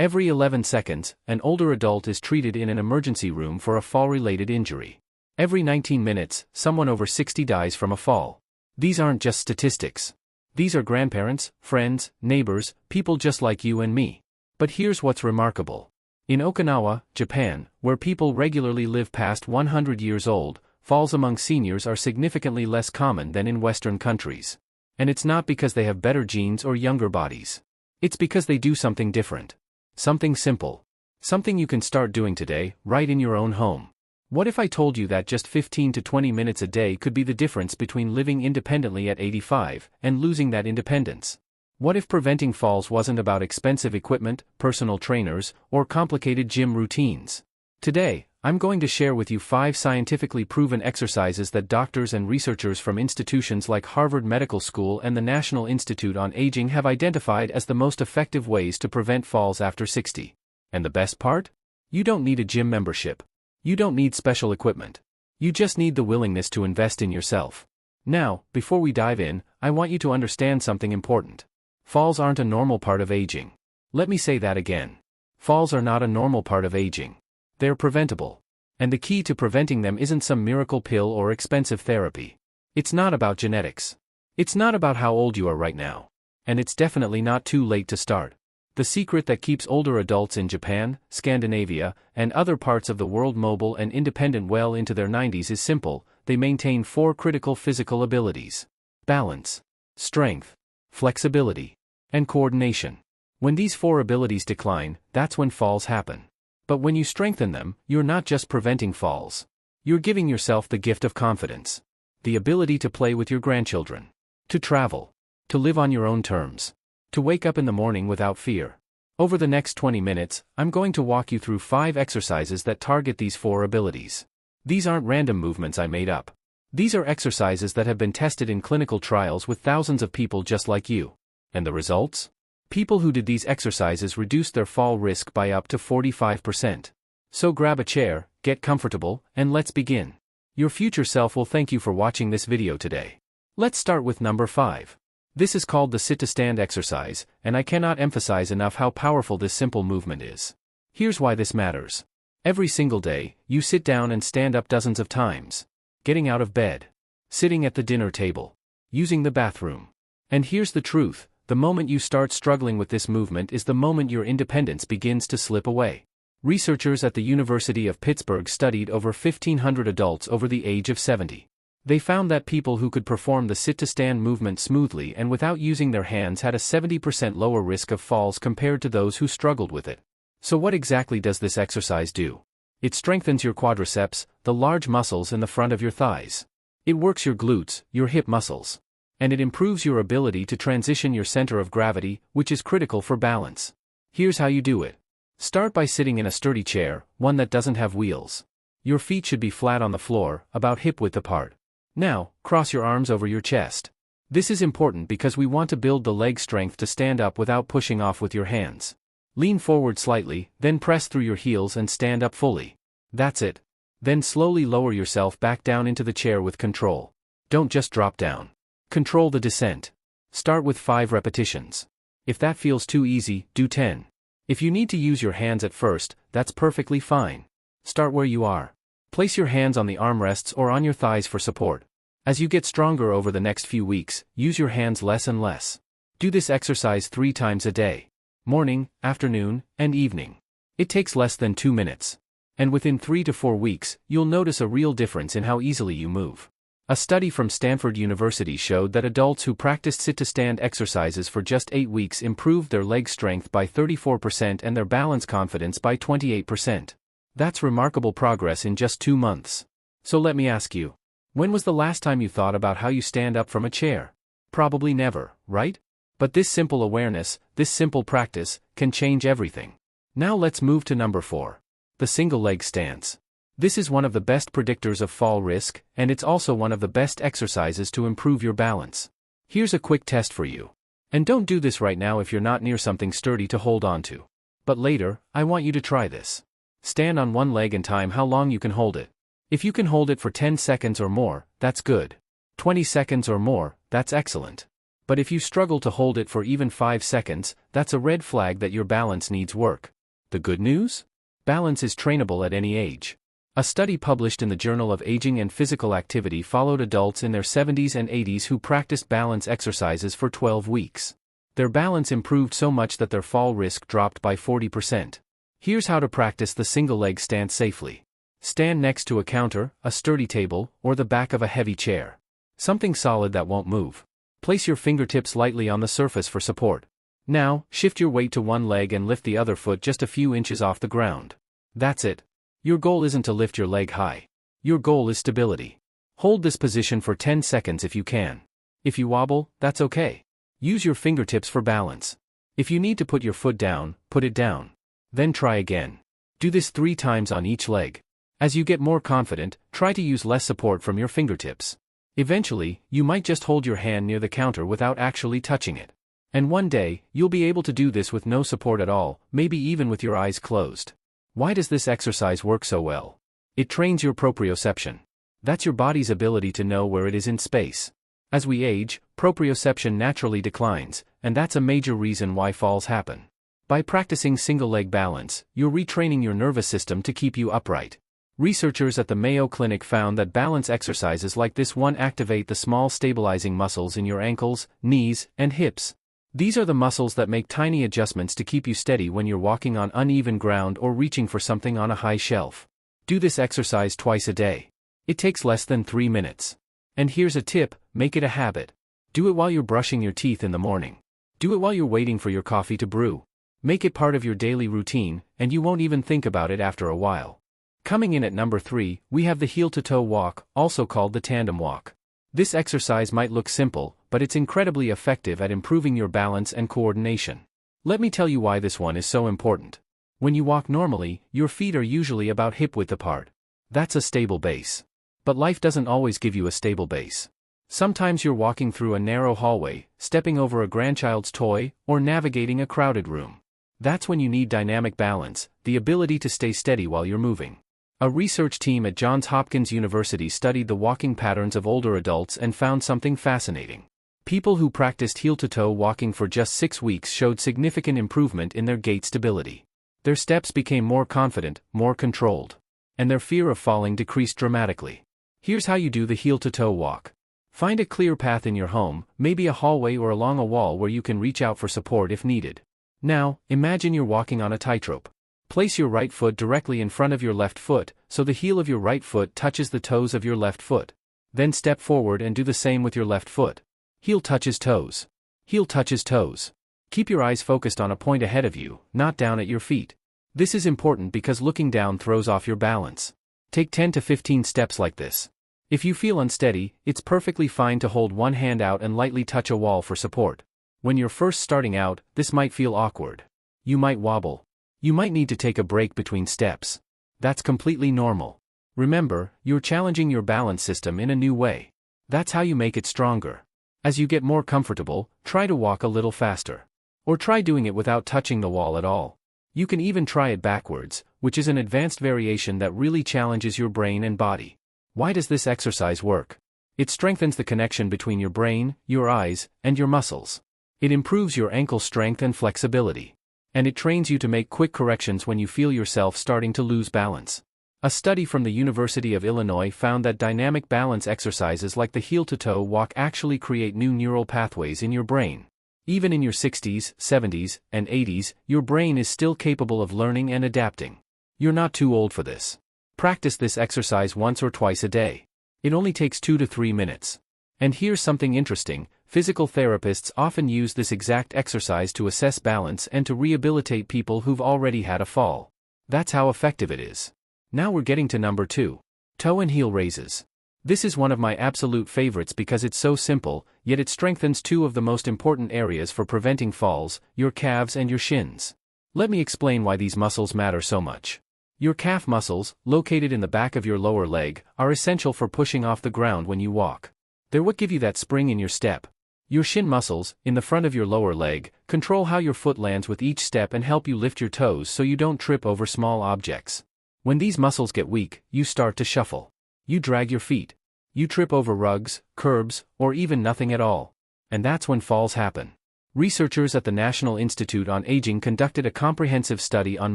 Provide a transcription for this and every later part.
Every 11 seconds, an older adult is treated in an emergency room for a fall-related injury. Every 19 minutes, someone over 60 dies from a fall. These aren't just statistics. These are grandparents, friends, neighbors, people just like you and me. But here's what's remarkable. In Okinawa, Japan, where people regularly live past 100 years old, falls among seniors are significantly less common than in Western countries. And it's not because they have better genes or younger bodies. It's because they do something different. Something simple. Something you can start doing today, right in your own home. What if I told you that just 15 to 20 minutes a day could be the difference between living independently at 85 and losing that independence? What if preventing falls wasn't about expensive equipment, personal trainers, or complicated gym routines? Today, I'm going to share with you 5 scientifically proven exercises that doctors and researchers from institutions like Harvard Medical School and the National Institute on Aging have identified as the most effective ways to prevent falls after 60. And the best part? You don't need a gym membership. You don't need special equipment. You just need the willingness to invest in yourself. Now, before we dive in, I want you to understand something important. Falls aren't a normal part of aging. Let me say that again. Falls are not a normal part of aging. They're preventable. And the key to preventing them isn't some miracle pill or expensive therapy. It's not about genetics. It's not about how old you are right now. And it's definitely not too late to start. The secret that keeps older adults in Japan, Scandinavia, and other parts of the world mobile and independent well into their 90s is simple: they maintain 4 critical physical abilities: balance, strength, flexibility, and coordination. When these 4 abilities decline, that's when falls happen. But when you strengthen them, you're not just preventing falls. You're giving yourself the gift of confidence. The ability to play with your grandchildren. To travel. To live on your own terms. To wake up in the morning without fear. Over the next 20 minutes, I'm going to walk you through 5 exercises that target these 4 abilities. These aren't random movements I made up. These are exercises that have been tested in clinical trials with thousands of people just like you. And the results? People who did these exercises reduced their fall risk by up to 45%. So grab a chair, get comfortable, and let's begin. Your future self will thank you for watching this video today. Let's start with number 5. This is called the sit-to-stand exercise, and I cannot emphasize enough how powerful this simple movement is. Here's why this matters. Every single day, you sit down and stand up dozens of times. Getting out of bed. Sitting at the dinner table. Using the bathroom. And here's the truth, the moment you start struggling with this movement is the moment your independence begins to slip away. Researchers at the University of Pittsburgh studied over 1,500 adults over the age of 70. They found that people who could perform the sit-to-stand movement smoothly and without using their hands had a 70% lower risk of falls compared to those who struggled with it. So what exactly does this exercise do? It strengthens your quadriceps, the large muscles in the front of your thighs. It works your glutes, your hip muscles. And it improves your ability to transition your center of gravity, which is critical for balance. Here's how you do it. Start by sitting in a sturdy chair, one that doesn't have wheels. Your feet should be flat on the floor, about hip-width apart. Now, cross your arms over your chest. This is important because we want to build the leg strength to stand up without pushing off with your hands. Lean forward slightly, then press through your heels and stand up fully. That's it. Then slowly lower yourself back down into the chair with control. Don't just drop down. Control the descent. Start with 5 repetitions. If that feels too easy, do 10. If you need to use your hands at first, that's perfectly fine. Start where you are. Place your hands on the armrests or on your thighs for support. As you get stronger over the next few weeks, use your hands less and less. Do this exercise 3 times a day. Morning, afternoon, and evening. It takes less than 2 minutes. And within 3 to 4 weeks, you'll notice a real difference in how easily you move. A study from Stanford University showed that adults who practiced sit-to-stand exercises for just 8 weeks improved their leg strength by 34% and their balance confidence by 28%. That's remarkable progress in just 2 months. So let me ask you, when was the last time you thought about how you stand up from a chair? Probably never, right? But this simple awareness, this simple practice, can change everything. Now let's move to number 4. The single leg stance. This is one of the best predictors of fall risk, and it's also one of the best exercises to improve your balance. Here's a quick test for you. And don't do this right now if you're not near something sturdy to hold on to. But later, I want you to try this. Stand on one leg and time how long you can hold it. If you can hold it for 10 seconds or more, that's good. 20 seconds or more, that's excellent. But if you struggle to hold it for even 5 seconds, that's a red flag that your balance needs work. The good news? Balance is trainable at any age. A study published in the Journal of Aging and Physical Activity followed adults in their 70s and 80s who practiced balance exercises for 12 weeks. Their balance improved so much that their fall risk dropped by 40%. Here's how to practice the single leg stance safely. Stand next to a counter, a sturdy table, or the back of a heavy chair. Something solid that won't move. Place your fingertips lightly on the surface for support. Now, shift your weight to one leg and lift the other foot just a few inches off the ground. That's it. Your goal isn't to lift your leg high. Your goal is stability. Hold this position for 10 seconds if you can. If you wobble, that's okay. Use your fingertips for balance. If you need to put your foot down, put it down. Then try again. Do this 3 times on each leg. As you get more confident, try to use less support from your fingertips. Eventually, you might just hold your hand near the counter without actually touching it. And one day, you'll be able to do this with no support at all, maybe even with your eyes closed. Why does this exercise work so well? It trains your proprioception. That's your body's ability to know where it is in space. As we age, proprioception naturally declines, and that's a major reason why falls happen. By practicing single-leg balance, you're retraining your nervous system to keep you upright. Researchers at the Mayo Clinic found that balance exercises like this one activate the small stabilizing muscles in your ankles, knees, and hips. These are the muscles that make tiny adjustments to keep you steady when you're walking on uneven ground or reaching for something on a high shelf. Do this exercise twice a day. It takes less than 3 minutes. And here's a tip, make it a habit. Do it while you're brushing your teeth in the morning. Do it while you're waiting for your coffee to brew. Make it part of your daily routine, and you won't even think about it after a while. Coming in at number 3, we have the heel-to-toe walk, also called the tandem walk. This exercise might look simple, but it's incredibly effective at improving your balance and coordination. Let me tell you why this one is so important. When you walk normally, your feet are usually about hip-width apart. That's a stable base. But life doesn't always give you a stable base. Sometimes you're walking through a narrow hallway, stepping over a grandchild's toy, or navigating a crowded room. That's when you need dynamic balance, the ability to stay steady while you're moving. A research team at Johns Hopkins University studied the walking patterns of older adults and found something fascinating. People who practiced heel-to-toe walking for just 6 weeks showed significant improvement in their gait stability. Their steps became more confident, more controlled. And their fear of falling decreased dramatically. Here's how you do the heel-to-toe walk. Find a clear path in your home, maybe a hallway or along a wall where you can reach out for support if needed. Now, imagine you're walking on a tightrope. Place your right foot directly in front of your left foot, so the heel of your right foot touches the toes of your left foot. Then step forward and do the same with your left foot. Heel touches toes. Heel touches toes. Keep your eyes focused on a point ahead of you, not down at your feet. This is important because looking down throws off your balance. Take 10 to 15 steps like this. If you feel unsteady, it's perfectly fine to hold one hand out and lightly touch a wall for support. When you're first starting out, this might feel awkward. You might wobble. You might need to take a break between steps. That's completely normal. Remember, you're challenging your balance system in a new way. That's how you make it stronger. As you get more comfortable, try to walk a little faster. Or try doing it without touching the wall at all. You can even try it backwards, which is an advanced variation that really challenges your brain and body. Why does this exercise work? It strengthens the connection between your brain, your eyes, and your muscles. It improves your ankle strength and flexibility. And it trains you to make quick corrections when you feel yourself starting to lose balance. A study from the University of Illinois found that dynamic balance exercises like the heel-to-toe walk actually create new neural pathways in your brain. Even in your 60s, 70s, and 80s, your brain is still capable of learning and adapting. You're not too old for this. Practice this exercise once or twice a day. It only takes 2 to 3 minutes. And here's something interesting, physical therapists often use this exact exercise to assess balance and to rehabilitate people who've already had a fall. That's how effective it is. Now we're getting to number 2. Toe and heel raises. This is one of my absolute favorites because it's so simple, yet it strengthens 2 of the most important areas for preventing falls, your calves and your shins. Let me explain why these muscles matter so much. Your calf muscles, located in the back of your lower leg, are essential for pushing off the ground when you walk. They're what give you that spring in your step. Your shin muscles, in the front of your lower leg, control how your foot lands with each step and help you lift your toes so you don't trip over small objects. When these muscles get weak, you start to shuffle. You drag your feet. You trip over rugs, curbs, or even nothing at all. And that's when falls happen. Researchers at the National Institute on Aging conducted a comprehensive study on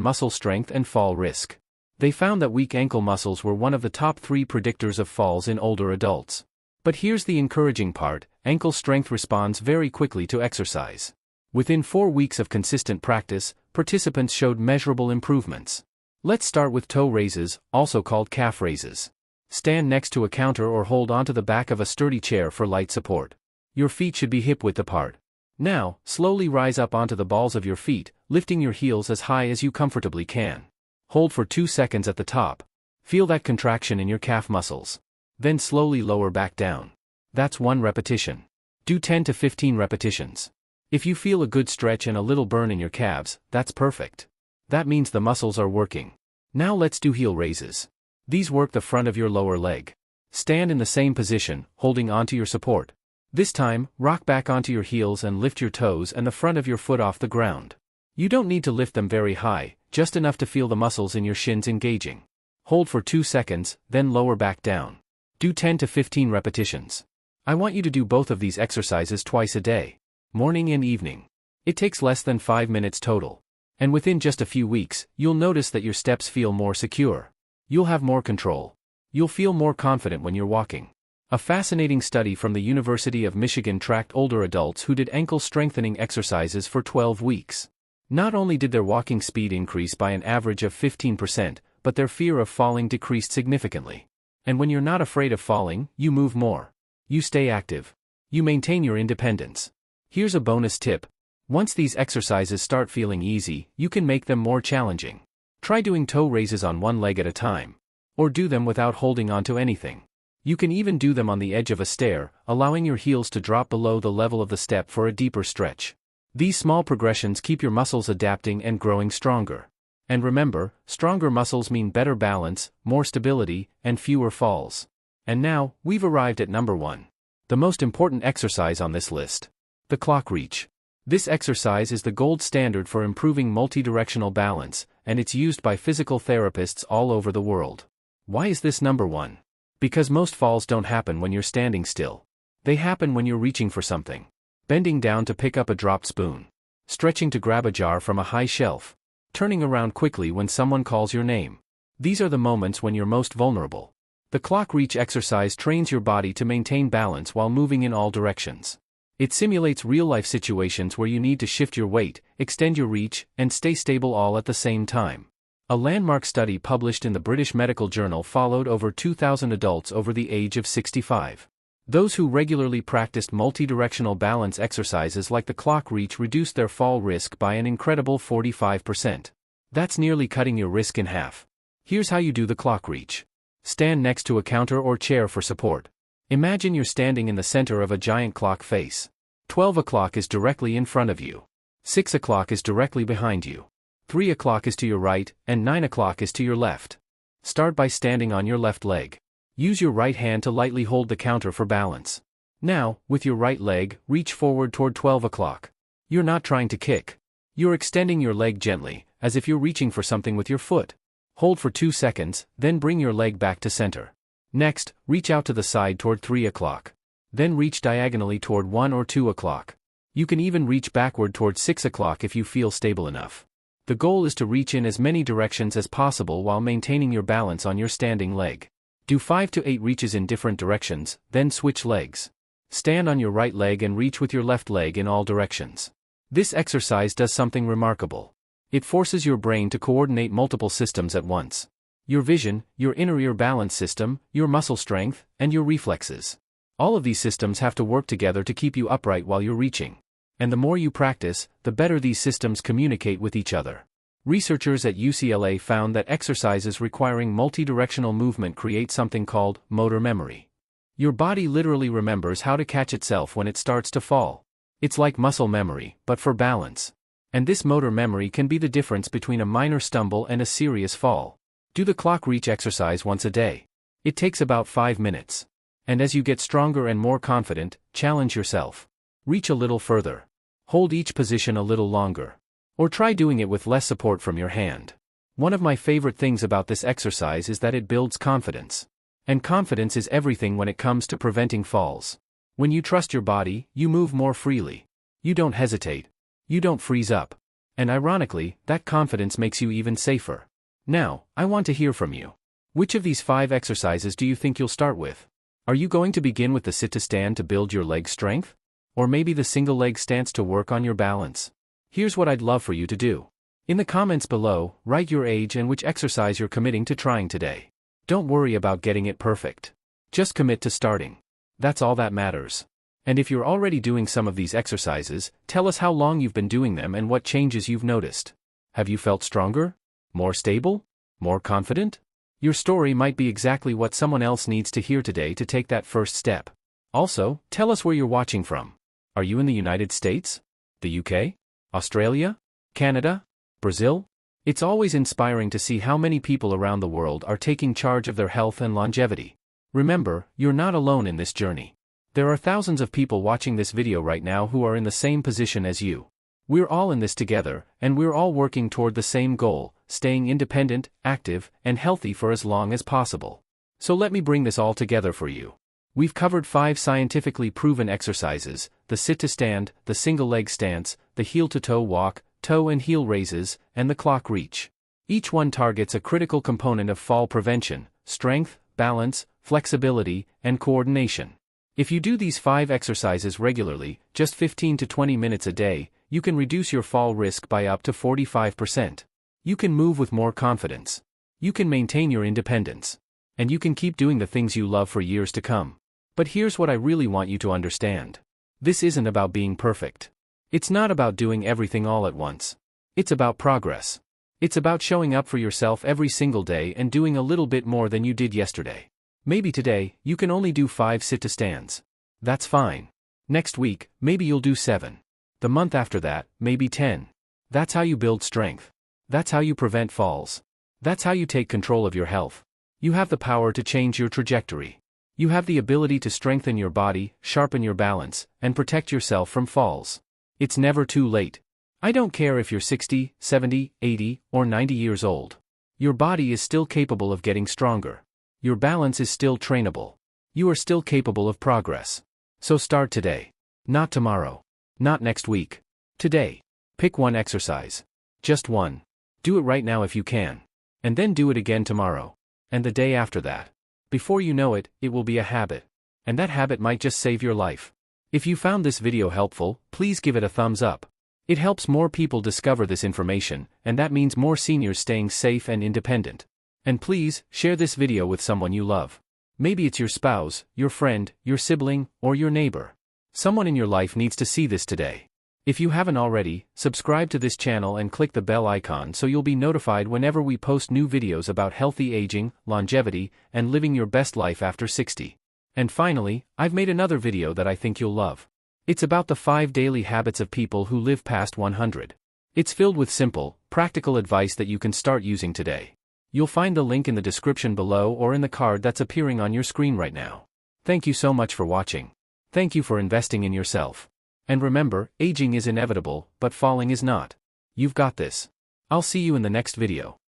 muscle strength and fall risk. They found that weak ankle muscles were one of the top 3 predictors of falls in older adults. But here's the encouraging part: ankle strength responds very quickly to exercise. Within 4 weeks of consistent practice, participants showed measurable improvements. Let's start with toe raises, also called calf raises. Stand next to a counter or hold onto the back of a sturdy chair for light support. Your feet should be hip-width apart. Now, slowly rise up onto the balls of your feet, lifting your heels as high as you comfortably can. Hold for 2 seconds at the top. Feel that contraction in your calf muscles. Then slowly lower back down. That's 1 repetition. Do 10 to 15 repetitions. If you feel a good stretch and a little burn in your calves, that's perfect. That means the muscles are working. Now let's do heel raises. These work the front of your lower leg. Stand in the same position, holding onto your support. This time, rock back onto your heels and lift your toes and the front of your foot off the ground. You don't need to lift them very high, just enough to feel the muscles in your shins engaging. Hold for 2 seconds, then lower back down. Do 10 to 15 repetitions. I want you to do both of these exercises twice a day, morning and evening. It takes less than 5 minutes total. And within just a few weeks, you'll notice that your steps feel more secure. You'll have more control. You'll feel more confident when you're walking. A fascinating study from the University of Michigan tracked older adults who did ankle strengthening exercises for 12 weeks. Not only did their walking speed increase by an average of 15%, but their fear of falling decreased significantly. And when you're not afraid of falling, you move more. You stay active. You maintain your independence. Here's a bonus tip. Once these exercises start feeling easy, you can make them more challenging. Try doing toe raises on one leg at a time. Or do them without holding onto anything. You can even do them on the edge of a stair, allowing your heels to drop below the level of the step for a deeper stretch. These small progressions keep your muscles adapting and growing stronger. And remember, stronger muscles mean better balance, more stability, and fewer falls. And now, we've arrived at number 1. The most important exercise on this list. The clock reach. This exercise is the gold standard for improving multidirectional balance, and it's used by physical therapists all over the world. Why is this number 1? Because most falls don't happen when you're standing still. They happen when you're reaching for something. Bending down to pick up a dropped spoon. Stretching to grab a jar from a high shelf. Turning around quickly when someone calls your name. These are the moments when you're most vulnerable. The clock reach exercise trains your body to maintain balance while moving in all directions. It simulates real-life situations where you need to shift your weight, extend your reach, and stay stable all at the same time. A landmark study published in the British Medical Journal followed over 2,000 adults over the age of 65. Those who regularly practiced multidirectional balance exercises like the clock reach reduced their fall risk by an incredible 45%. That's nearly cutting your risk in half. Here's how you do the clock reach. Stand next to a counter or chair for support. Imagine you're standing in the center of a giant clock face. 12 o'clock is directly in front of you. 6 o'clock is directly behind you. 3 o'clock is to your right, and 9 o'clock is to your left. Start by standing on your left leg. Use your right hand to lightly hold the counter for balance. Now, with your right leg, reach forward toward 12 o'clock. You're not trying to kick. You're extending your leg gently, as if you're reaching for something with your foot. Hold for 2 seconds, then bring your leg back to center. Next, reach out to the side toward 3 o'clock. Then reach diagonally toward 1 or 2 o'clock. You can even reach backward toward 6 o'clock if you feel stable enough. The goal is to reach in as many directions as possible while maintaining your balance on your standing leg. Do 5 to 8 reaches in different directions, then switch legs. Stand on your right leg and reach with your left leg in all directions. This exercise does something remarkable. It forces your brain to coordinate multiple systems at once. Your vision, your inner ear balance system, your muscle strength, and your reflexes. All of these systems have to work together to keep you upright while you're reaching. And the more you practice, the better these systems communicate with each other. Researchers at UCLA found that exercises requiring multidirectional movement create something called motor memory. Your body literally remembers how to catch itself when it starts to fall. It's like muscle memory, but for balance. And this motor memory can be the difference between a minor stumble and a serious fall. Do the clock reach exercise once a day. It takes about 5 minutes. And as you get stronger and more confident, challenge yourself. Reach a little further. Hold each position a little longer. Or try doing it with less support from your hand. One of my favorite things about this exercise is that it builds confidence. And confidence is everything when it comes to preventing falls. When you trust your body, you move more freely. You don't hesitate. You don't freeze up. And ironically, that confidence makes you even safer. Now, I want to hear from you. Which of these 5 exercises do you think you'll start with? Are you going to begin with the sit-to-stand to build your leg strength? Or maybe the single leg stance to work on your balance? Here's what I'd love for you to do. In the comments below, write your age and which exercise you're committing to trying today. Don't worry about getting it perfect. Just commit to starting. That's all that matters. And if you're already doing some of these exercises, tell us how long you've been doing them and what changes you've noticed. Have you felt stronger? More stable? More confident? Your story might be exactly what someone else needs to hear today to take that first step. Also, tell us where you're watching from. Are you in the United States? The UK? Australia? Canada? Brazil? It's always inspiring to see how many people around the world are taking charge of their health and longevity. Remember, you're not alone in this journey. There are thousands of people watching this video right now who are in the same position as you. We're all in this together, and we're all working toward the same goal, staying independent, active, and healthy for as long as possible. So let me bring this all together for you. We've covered 5 scientifically proven exercises: the sit-to-stand, the single-leg stance, the heel-to-toe walk, toe and heel raises, and the clock reach. Each one targets a critical component of fall prevention: strength, balance, flexibility, and coordination. If you do these 5 exercises regularly, just 15 to 20 minutes a day, you can reduce your fall risk by up to 45%. You can move with more confidence. You can maintain your independence. And you can keep doing the things you love for years to come. But here's what I really want you to understand. This isn't about being perfect. It's not about doing everything all at once. It's about progress. It's about showing up for yourself every single day and doing a little bit more than you did yesterday. Maybe today, you can only do 5 sit-to-stands. That's fine. Next week, maybe you'll do 7. The month after that, maybe 10. That's how you build strength. That's how you prevent falls. That's how you take control of your health. You have the power to change your trajectory. You have the ability to strengthen your body, sharpen your balance, and protect yourself from falls. It's never too late. I don't care if you're 60, 70, 80, or 90 years old. Your body is still capable of getting stronger. Your balance is still trainable. You are still capable of progress. So start today. Not tomorrow. Not next week. Today. Pick one exercise. Just one. Do it right now if you can. And then do it again tomorrow. And the day after that. Before you know it, it will be a habit. And that habit might just save your life. If you found this video helpful, please give it a thumbs up. It helps more people discover this information, and that means more seniors staying safe and independent. And please, share this video with someone you love. Maybe it's your spouse, your friend, your sibling, or your neighbor. Someone in your life needs to see this today. If you haven't already, subscribe to this channel and click the bell icon so you'll be notified whenever we post new videos about healthy aging, longevity, and living your best life after 60. And finally, I've made another video that I think you'll love. It's about the 5 daily habits of people who live past 100. It's filled with simple, practical advice that you can start using today. You'll find the link in the description below or in the card that's appearing on your screen right now. Thank you so much for watching. Thank you for investing in yourself. And remember, aging is inevitable, but falling is not. You've got this. I'll see you in the next video.